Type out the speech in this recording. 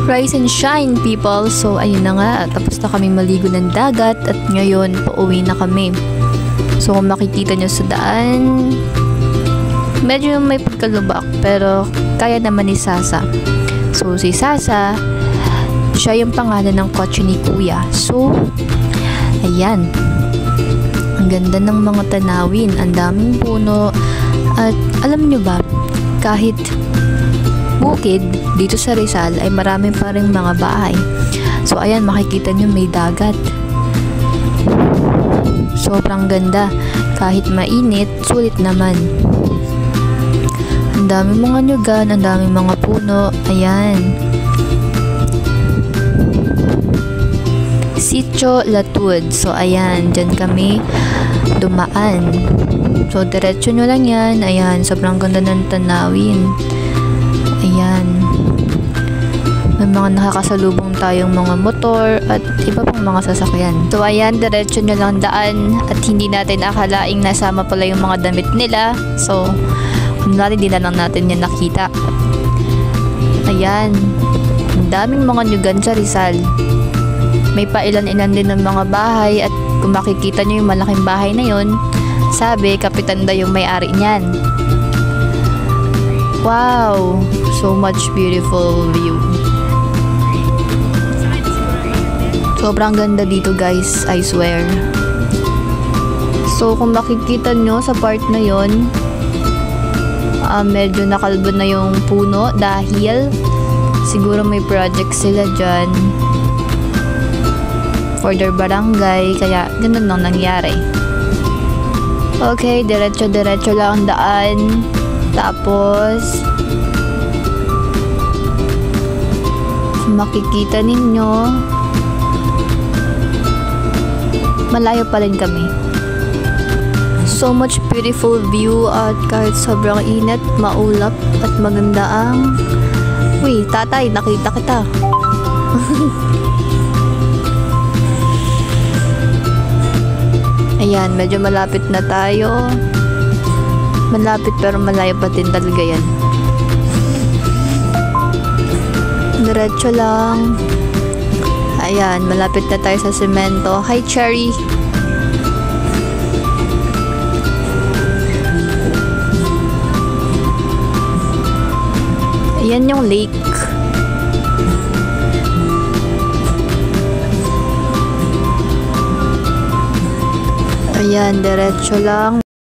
Rise and shine, people! So, ayun na nga, tapos na kami maligo ng dagat at ngayon, pauwi na kami. So, kung makikita nyo sa daan, medyo may pagkalubak, pero kaya naman ni Sasa. So, si Sasa, siya yung pangalan ng kotse ni Kuya. So, ayan. Ang ganda ng mga tanawin, ang daming puno, at alam nyo ba, kahit bukid dito sa Rizal ay marami pa ring mga bahay. So ayan, makikita nyo may dagat. Sobrang ganda. Kahit mainit, sulit naman. Ang daming mga nyugan, ang daming mga puno. Ayan. Sitio Latud. So ayan, dyan kami dumaan. So diretso nyo lang yan. Ayan, sobrang ganda ng tanawin. Ayan. May mga nakakasalubong tayong mga motor at iba pang mga sasakyan. So ayan, diretso nyo lang daan at hindi natin akalaing nasama pala yung mga damit nila. So, kunwari di na lang natin yan nakita. Ayan. Ang daming mga nyugan sa Rizal. May pailan-ilan din ng mga bahay at kung makikita nyo yung malaking bahay na yun, sabi, kapitan daw yung may-ari niyan. Wow! So much beautiful view. Sobrang ganda dito, guys, I swear. So kung makikita nyo sa part na yon, medyo nakalbo na yung puno dahil siguro may project sila dyan for their barangay, kaya ganun nang nangyari. Okay, diretso-diretso lang ang daan. Tapos makikita ninyo malayo pa rin kami. So much beautiful view at kahit sobrang init, maulap at maganda ang... Uy, tatay, nakita kita. Ayan, medyo malapit na tayo. Malapit pero malayo pa din talaga yan. Diretso lang. Ayan, malapit na tayo sa semento. Hi, Cherry! Ayan yung lake. Ayan, diretso lang.